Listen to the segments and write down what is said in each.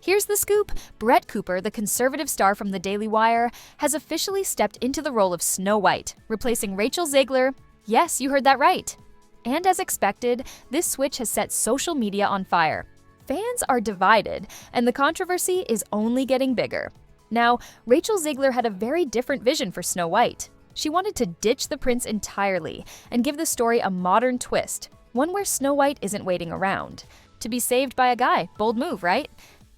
Here's the scoop. Brett Cooper, the conservative star from the Daily Wire, has officially stepped into the role of Snow White, replacing Rachel Zegler. Yes, you heard that right. And as expected, this switch has set social media on fire. Fans are divided, and the controversy is only getting bigger. Now, Rachel Zegler had a very different vision for Snow White. She wanted to ditch the prince entirely and give the story a modern twist, one where Snow White isn't waiting around. To be saved by a guy, bold move, right?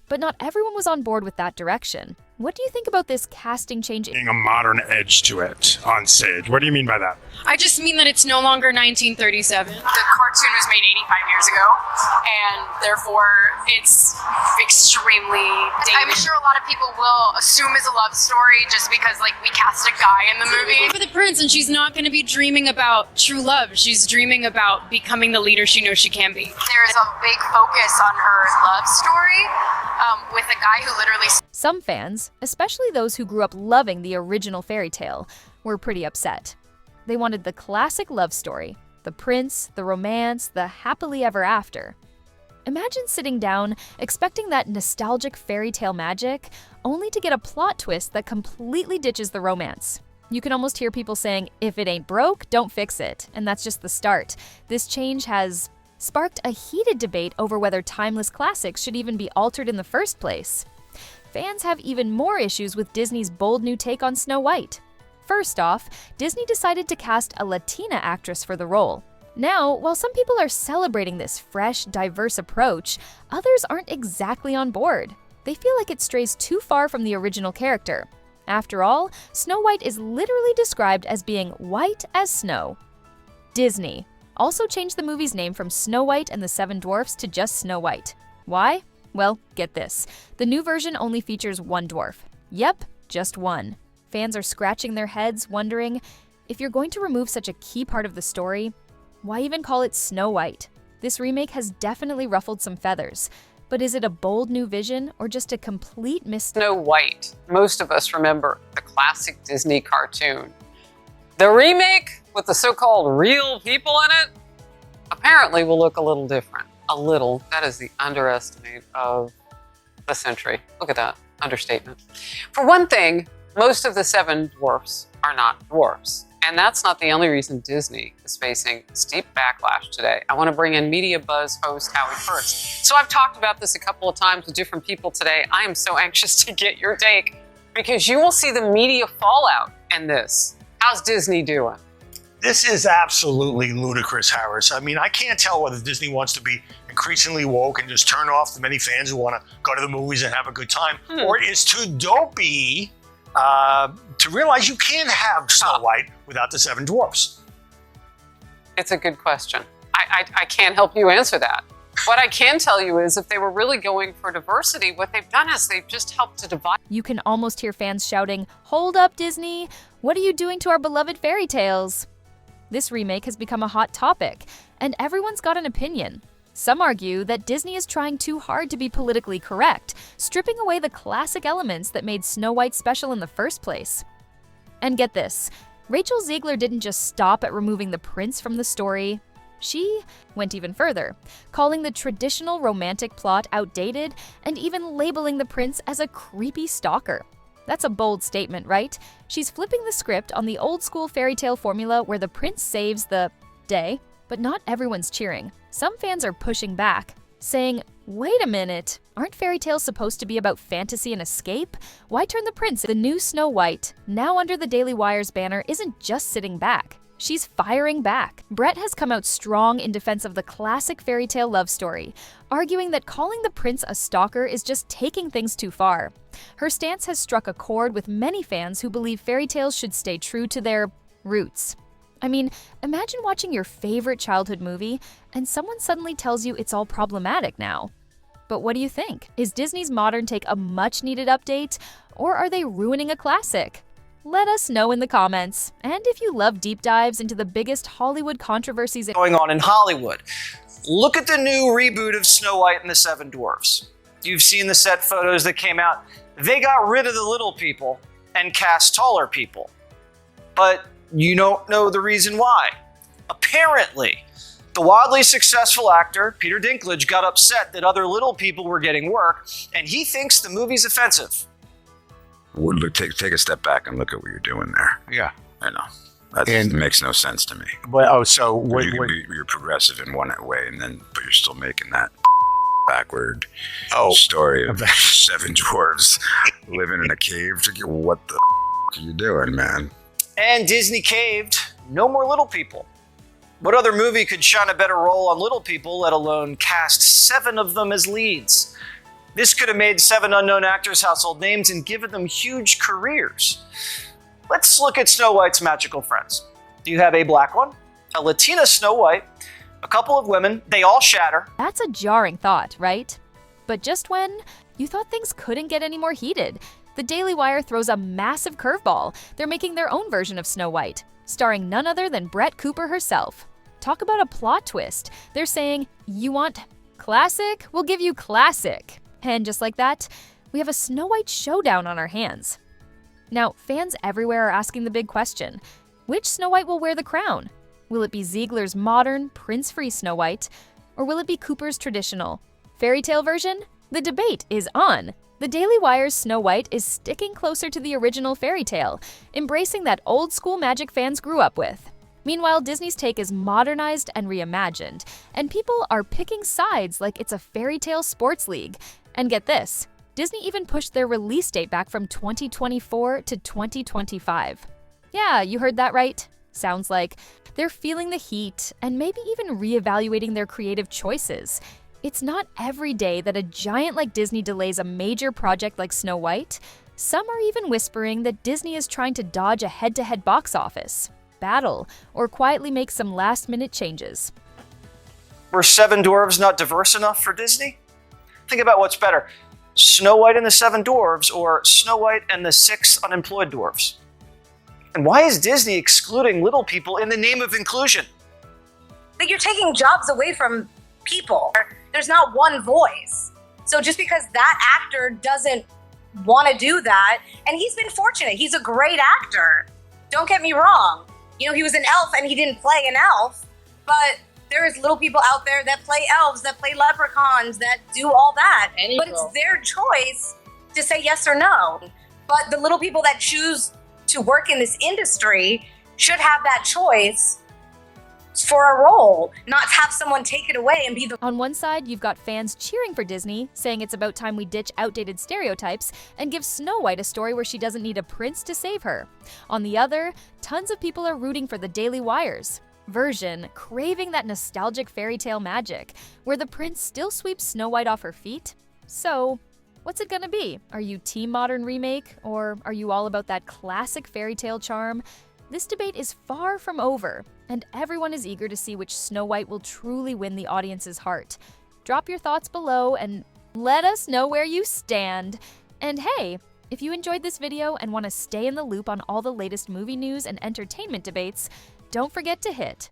But not everyone was on board with that direction. What do you think about this casting change? A modern edge to it on stage. What do you mean by that? I just mean that it's no longer 1937. The cartoon was made 85 years ago, and therefore it's extremely dated. I'm sure a lot of people will assume it's a love story just because, like, we cast a guy in the movie. For the prince, and she's not going to be dreaming about true love. She's dreaming about becoming the leader she knows she can be. There's a big focus on her love story with a guy who literally... Some fans, especially those who grew up loving the original fairy tale, were pretty upset. They wanted the classic love story, the prince, the romance, the happily ever after. Imagine sitting down, expecting that nostalgic fairy tale magic, only to get a plot twist that completely ditches the romance. You can almost hear people saying, if it ain't broke, don't fix it. And that's just the start. This change has sparked a heated debate over whether timeless classics should even be altered in the first place. Fans have even more issues with Disney's bold new take on Snow White. First off, Disney decided to cast a Latina actress for the role. Now, while some people are celebrating this fresh, diverse approach, others aren't exactly on board. They feel like it strays too far from the original character. After all, Snow White is literally described as being white as snow. Disney also changed the movie's name from Snow White and the Seven Dwarfs to just Snow White. Why? Well, get this. The new version only features one dwarf. Yep, just one. Fans are scratching their heads, wondering, if you're going to remove such a key part of the story, why even call it Snow White? This remake has definitely ruffled some feathers. But is it a bold new vision or just a complete Snow White. Most of us remember the classic Disney cartoon. The remake, with the so-called real people in it, apparently will look a little different. A little. That is the underestimate of the century. Look at that. Understatement. For one thing, most of the seven dwarfs are not dwarfs. And that's not the only reason Disney is facing steep backlash today. I want to bring in Media Buzz host Howie first. So I've talked about this a couple of times with different people today. I am so anxious to get your take because you will see the media fallout in this. How's Disney doing? This is absolutely ludicrous, Harris. I mean, I can't tell whether Disney wants to be increasingly woke and just turn off the many fans who want to go to the movies and have a good time, or is too dopey to realize you can't have Snow White without the seven dwarfs. It's a good question. I can't help you answer that. What I can tell you is if they were really going for diversity, what they've done is they've just helped to divide. You can almost hear fans shouting, "Hold up, Disney! What are you doing to our beloved fairy tales?" This remake has become a hot topic, and everyone's got an opinion. Some argue that Disney is trying too hard to be politically correct, stripping away the classic elements that made Snow White special in the first place. And get this, Rachel Zegler didn't just stop at removing the prince from the story. She went even further, calling the traditional romantic plot outdated and even labeling the prince as a creepy stalker. That's a bold statement, right? She's flipping the script on the old-school fairy tale formula where the prince saves the day, but not everyone's cheering. Some fans are pushing back, saying, wait a minute, aren't fairy tales supposed to be about fantasy and escape? Why turn the prince? The new Snow White, now under the Daily Wire's banner, isn't just sitting back. She's firing back. Brett has come out strong in defense of the classic fairy tale love story, arguing that calling the prince a stalker is just taking things too far. Her stance has struck a chord with many fans who believe fairy tales should stay true to their roots. I mean, imagine watching your favorite childhood movie and someone suddenly tells you it's all problematic now. But what do you think? Is Disney's modern take a much-needed update, or are they ruining a classic? Let us know in the comments. And if you love deep dives into the biggest Hollywood controversies going on in Hollywood, look at the new reboot of Snow White and the Seven Dwarfs. You've seen the set photos that came out. They got rid of the little people and cast taller people. But you don't know the reason why. Apparently, The wildly successful actor, Peter Dinklage, got upset that other little people were getting work, and he thinks the movie's offensive. Well, look, take a step back and look at what you're doing there. Yeah. I know. That makes no sense to me. But, You're progressive in one way, but you're still making that backward story of 7 dwarves living in a cave. What the are you doing, man? And Disney caved. No more little people. What other movie could shine a better role on little people, let alone cast 7 of them as leads? This could have made 7 unknown actors household names and given them huge careers. Let's look at Snow White's magical friends. Do you have a black one, a Latina Snow White, a couple of women, they all shatter. That's a jarring thought, right? But just when you thought things couldn't get any more heated, the Daily Wire throws a massive curveball. They're making their own version of Snow White, starring none other than Brett Cooper herself. Talk about a plot twist. They're saying, you want classic? We'll give you classic. And just like that, we have a Snow White showdown on our hands. Now, fans everywhere are asking the big question. Which Snow White will wear the crown? Will it be Zegler's modern, prince-free Snow White? Or will it be Cooper's traditional fairy tale version? The debate is on. The Daily Wire's Snow White is sticking closer to the original fairy tale, embracing that old-school magic fans grew up with. Meanwhile, Disney's take is modernized and reimagined, and people are picking sides like it's a fairy tale sports league. And get this, Disney even pushed their release date back from 2024 to 2025. Yeah, you heard that right. Sounds like they're feeling the heat and maybe even reevaluating their creative choices. It's not every day that a giant like Disney delays a major project like Snow White. Some are even whispering that Disney is trying to dodge a head-to-head box office battle or quietly make some last-minute changes. Were 7 dwarves not diverse enough for Disney? Think about what's better, Snow White and the 7 dwarves or Snow White and the 6 unemployed dwarves? And why is Disney excluding little people in the name of inclusion? Like, you're taking jobs away from people. There's not one voice. So just because that actor doesn't want to do that, and he's been fortunate, he's a great actor. Don't get me wrong. You know, he was an elf and he didn't play an elf, but there is little people out there that play elves, that play leprechauns, that do all that. But it's their choice to say yes or no. But the little people that choose to work in this industry should have that choice for a role, not have someone take it away and be the... On one side, you've got fans cheering for Disney, saying it's about time we ditch outdated stereotypes and give Snow White a story where she doesn't need a prince to save her. On the other, tons of people are rooting for the Daily Wire's version, craving that nostalgic fairy tale magic, where the prince still sweeps Snow White off her feet. So, what's it gonna be? Are you team modern remake, or are you all about that classic fairy tale charm? This debate is far from over, and everyone is eager to see which Snow White will truly win the audience's heart. Drop your thoughts below and let us know where you stand. And hey, if you enjoyed this video and want to stay in the loop on all the latest movie news and entertainment debates, don't forget to hit